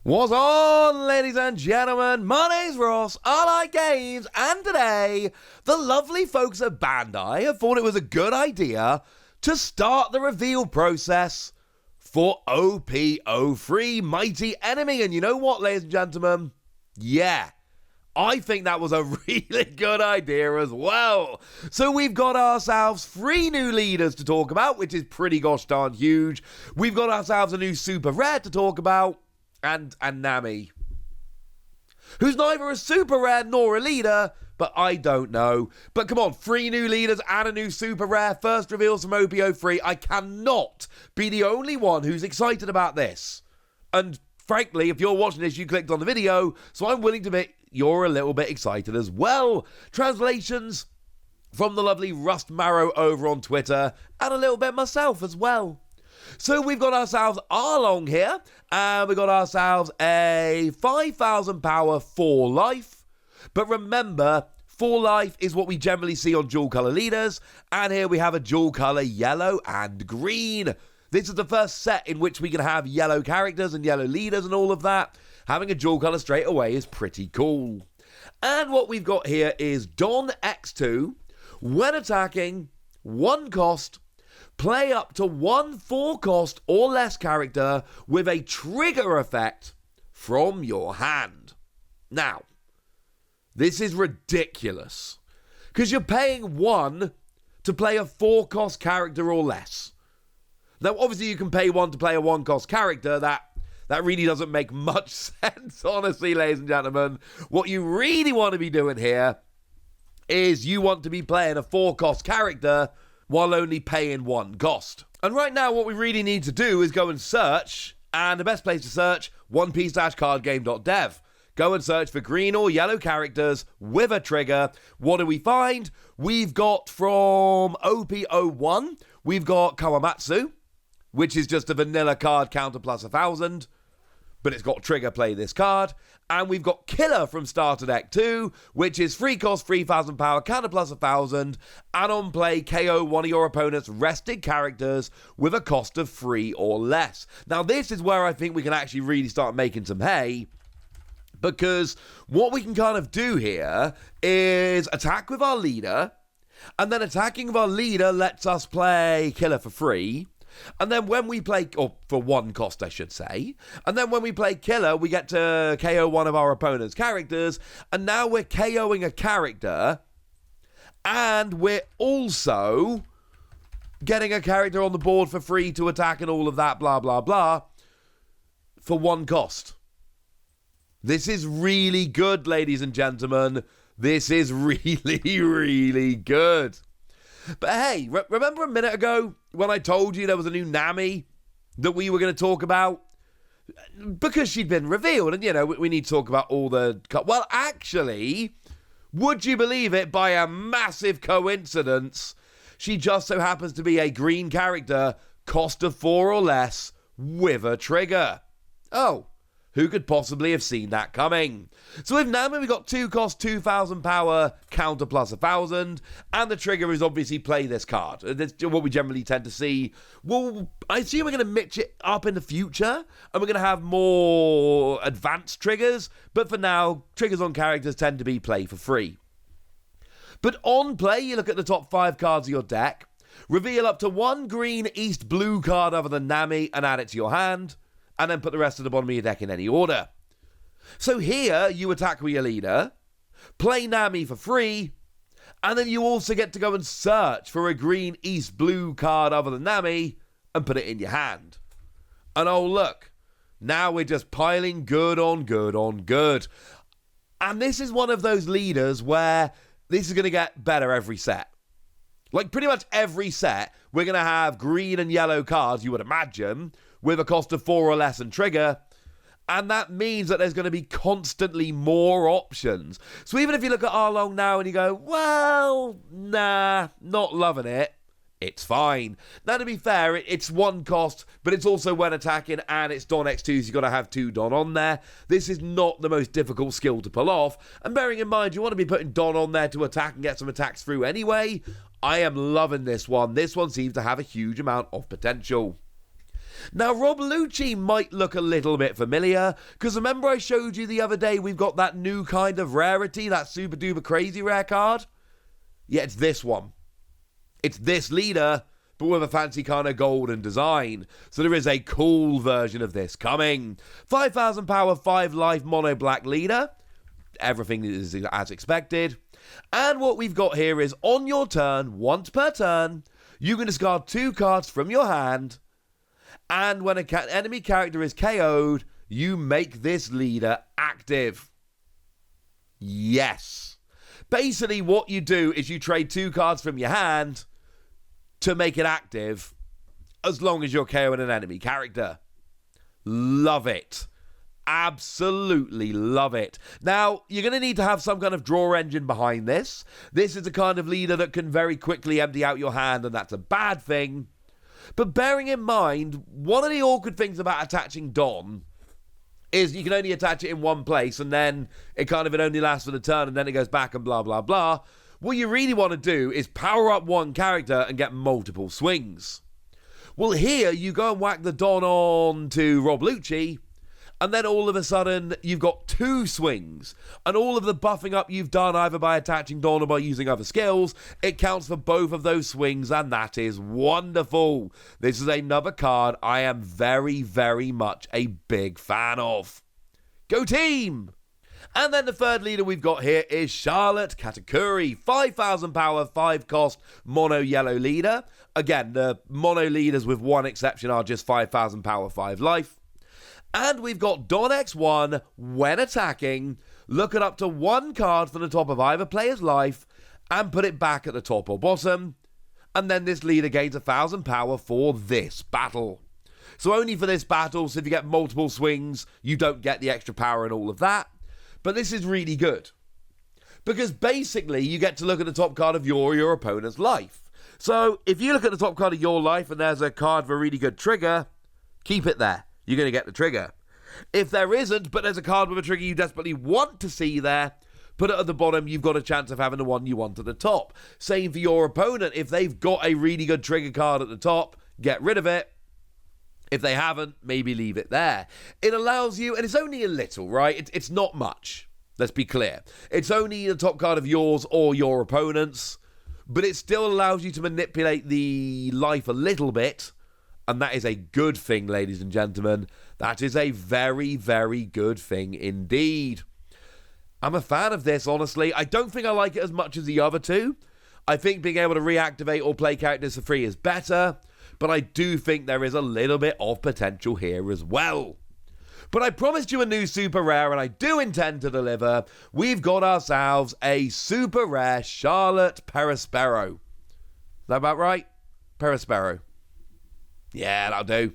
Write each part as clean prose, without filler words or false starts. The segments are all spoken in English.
What's on, ladies and gentlemen? My name's Ross, I like games, and today, the lovely folks at Bandai have thought it was a good idea to start the reveal process for OP03 Mighty Enemy. And you know what, ladies and gentlemen? Yeah, I think that was a really good idea as well. So we've got ourselves 3 new leaders to talk about, which is pretty gosh darn huge. We've got ourselves a new super rare to talk about, and Nami, who's neither a super rare nor a leader, but I don't know. But come on, 3 new leaders and a new super rare, first reveals from OP03. I cannot be the only one who's excited about this. And frankly, if you're watching this, you clicked on the video, so I'm willing to bet you're a little bit excited as well. Translations from the lovely Rust Marrow over on Twitter, and a little bit myself as well. So we've got ourselves Arlong here, and we've got ourselves a 5,000 power 4 life. But remember, 4 life is what we generally see on dual colour leaders, and here we have a dual colour yellow and green. This is the first set in which we can have yellow characters and yellow leaders and all of that. Having a dual colour straight away is pretty cool. And what we've got here is Don X2, when attacking, 1 cost, play up to 1 4 cost or less character with a trigger effect from your hand. Now, this is ridiculous, because you're paying 1 to play a 4 cost character or less. Now, obviously you can pay 1 to play a 1 cost character. That really doesn't make much sense, honestly, ladies and gentlemen. What you really want to be doing here is you want to be playing a 4 cost character while only paying 1 cost. And right now, what we really need to do is go and search, and the best place to search, onepiece-cardgame.dev. Go and search for green or yellow characters with a trigger. What do we find? We've got from OP01, we've got Kawamatsu, which is just a vanilla card counter plus 1,000, but it's got trigger play this card. And we've got Killer from Starter Deck 2, which is 3 cost, 3,000 power, counter plus 1,000, and on play, KO one of your opponent's rested characters with a cost of 3 or less. Now, this is where I think we can actually really start making some hay, because what we can kind of do here is attack with our leader, and then attacking with our leader lets us play Killer for free. And then when we play, or for 1 cost I should say, and then when we play Killer, we get to KO one of our opponent's characters, and now we're KOing a character, and we're also getting a character on the board for free to attack and all of that, blah, blah, blah, for 1 cost. This is really good, ladies and gentlemen. This is really, really good. But hey, remember a minute ago when I told you there was a new Nami that we were going to talk about? Because she'd been revealed, and, you know, we need to talk about all the... Well, actually, would you believe it, by a massive coincidence, she just so happens to be a green character, cost of 4 or less, with a trigger. Oh, who could possibly have seen that coming? So with Nami, we got 2 cost, 2,000 power, counter plus 1,000, and the trigger is obviously play this card. That's what we generally tend to see. Well, I assume we're going to mix it up in the future, and we're going to have more advanced triggers, but for now, triggers on characters tend to be play for free. But on play, you look at the top 5 cards of your deck, reveal up to 1 green East blue card other than Nami, and add it to your hand, and then put the rest of the bottom of your deck in any order. So here, you attack with your leader, play Nami for free, and then you also get to go and search for a green East-blue card other than Nami, and put it in your hand. And oh look, now we're just piling good on good on good. And this is one of those leaders where this is going to get better every set. Like pretty much every set, we're going to have green and yellow cards, you would imagine, with a cost of 4 or less and trigger, and that means that there's going to be constantly more options. So even if you look at Arlong now and you go, well, nah, not loving it, it's fine. Now, to be fair, it's 1 cost, but it's also when attacking, and it's Don X2, so you've got to have 2 Don on there. This is not the most difficult skill to pull off, and bearing in mind, you want to be putting Don on there to attack and get some attacks through anyway. I am loving this one. This one seems to have a huge amount of potential. Now, Rob Lucci might look a little bit familiar, because remember I showed you the other day we've got that new kind of rarity, that super duper crazy rare card? Yeah, it's this one. It's this leader, but with a fancy kind of golden design. So there is a cool version of this coming. 5,000 power, 5 life, mono black leader. Everything is as expected. And what we've got here is on your turn, once per turn, you can discard 2 cards from your hand. And when an enemy character is KO'd, you make this leader active. Yes. Basically, what you do is you trade 2 cards from your hand to make it active, as long as you're KOing an enemy character. Love it. Absolutely love it. Now, you're going to need to have some kind of draw engine behind this. This is the kind of leader that can very quickly empty out your hand, and that's a bad thing. But bearing in mind, one of the awkward things about attaching Don is you can only attach it in one place, and then it only lasts for the turn, and then it goes back and blah, blah, blah. What you really want to do is power up one character and get multiple swings. Well, here you go and whack the Don on to Rob Lucci, and then all of a sudden you've got 2 swings, and all of the buffing up you've done either by attaching Don or by using other skills, it counts for both of those swings, and that is wonderful. This is another card I am very, very much a big fan of. Go team! And then the third leader we've got here is Charlotte Katakuri. 5,000 power, 5 cost, mono yellow leader. Again, the mono leaders with one exception are just 5,000 power, 5 life. And we've got Don X1, when attacking, look at up to 1 card from the top of either player's life and put it back at the top or bottom. And then this leader gains 1,000 power for this battle. So only for this battle, so if you get multiple swings, you don't get the extra power and all of that. But this is really good, because basically you get to look at the top card of your opponent's life. So if you look at the top card of your life and there's a card with a really good trigger, keep it there. You're going to get the trigger. If there isn't, but there's a card with a trigger you desperately want to see there, put it at the bottom. You've got a chance of having the one you want at the top. Same for your opponent. If they've got a really good trigger card at the top, get rid of it. If they haven't, maybe leave it there. It allows you, and it's only a little, right? It's not much. Let's be clear. It's only the top card of yours or your opponent's, but it still allows you to manipulate the life a little bit, and that is a good thing, ladies and gentlemen. That is a very, very good thing indeed. I'm a fan of this, honestly. I don't think I like it as much as the other 2. I think being able to reactivate or play characters for free is better, but I do think there is a little bit of potential here as well. But I promised you a new super rare, and I do intend to deliver. We've got ourselves a super rare Charlotte Perospero. Is that about right? Perospero. Yeah, that'll do.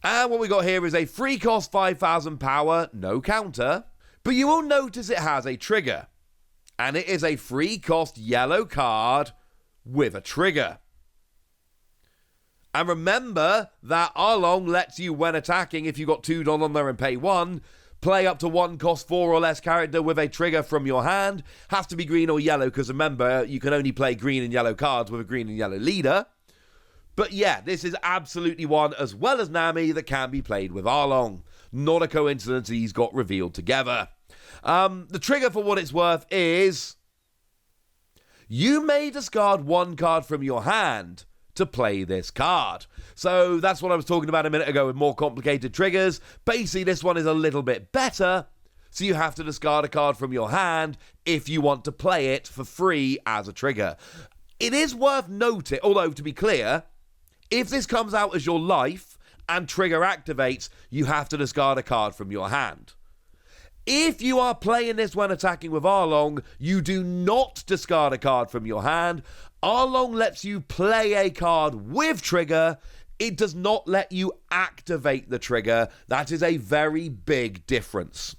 And what we got here is a free cost 5,000 power, no counter, but you will notice it has a trigger. And it is a free cost yellow card with a trigger. And remember that Arlong lets you, when attacking, if you've got 2 Don on there and pay 1, play up to 1 cost 4 or less character with a trigger from your hand. Has to be green or yellow, because remember, you can only play green and yellow cards with a green and yellow leader. But yeah, this is absolutely one, as well as Nami, that can be played with Arlong. Not a coincidence these got revealed together. The trigger, for what it's worth, is you may discard 1 card from your hand to play this card. So that's what I was talking about a minute ago with more complicated triggers. Basically, this one is a little bit better, so you have to discard a card from your hand if you want to play it for free as a trigger. It is worth noting, although to be clear, if this comes out as your life and trigger activates, you have to discard a card from your hand. If you are playing this when attacking with Arlong, you do not discard a card from your hand. Arlong lets you play a card with trigger. It does not let you activate the trigger. That is a very big difference.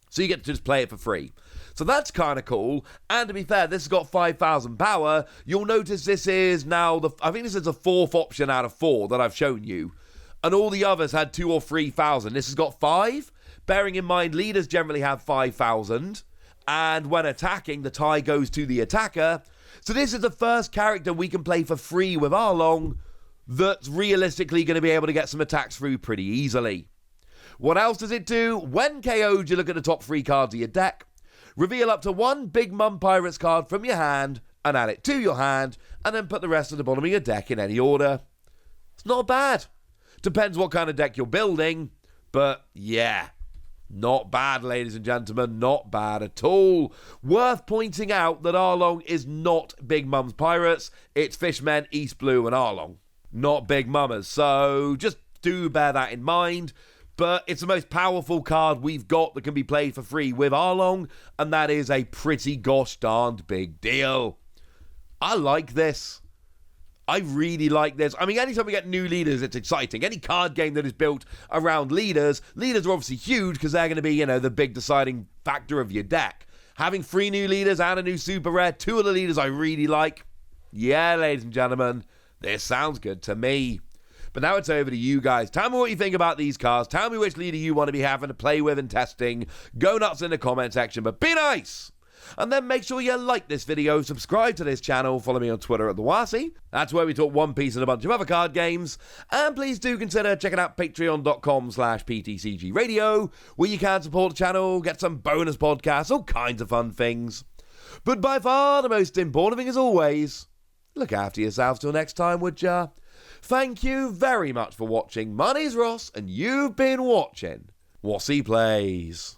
So you get to just play it for free. So that's kind of cool. And to be fair, this has got 5,000 power. You'll notice this is now, I think this is the 4th option out of 4 that I've shown you. And all the others had 2,000 or 3,000. This has got 5. Bearing in mind, leaders generally have 5,000. And when attacking, the tie goes to the attacker. So this is the first character we can play for free with Arlong that's realistically going to be able to get some attacks through pretty easily. What else does it do? When KO'd, you look at the top 3 cards of your deck, reveal up to 1 Big Mum Pirates card from your hand and add it to your hand, and then put the rest at the bottom of your deck in any order. It's not bad. Depends what kind of deck you're building, but yeah, not bad, ladies and gentlemen, not bad at all. Worth pointing out that Arlong is not Big Mum's Pirates, it's Fishmen, East Blue and Arlong, not Big Mummers, so just do bear that in mind. But it's the most powerful card we've got that can be played for free with Arlong, and that is a pretty gosh darned big deal. I like this. I really like this. I mean, anytime we get new leaders, it's exciting. Any card game that is built around leaders are obviously huge because they're going to be, the big deciding factor of your deck. Having 3 new leaders and a new super rare, 2 of the leaders I really like. Yeah, ladies and gentlemen, this sounds good to me. But now it's over to you guys. Tell me what you think about these cards. Tell me which leader you want to be having to play with and testing. Go nuts in the comment section, but be nice! And then make sure you like this video, subscribe to this channel, follow me on Twitter at TheWasi. That's where we talk One Piece and a bunch of other card games. And please do consider checking out patreon.com/PTCG Radio, where you can support the channel, get some bonus podcasts, all kinds of fun things. But by far the most important thing as always, look after yourselves till next time, would ya? Thank you very much for watching. My name's Ross, and you've been watching Wasi Plays.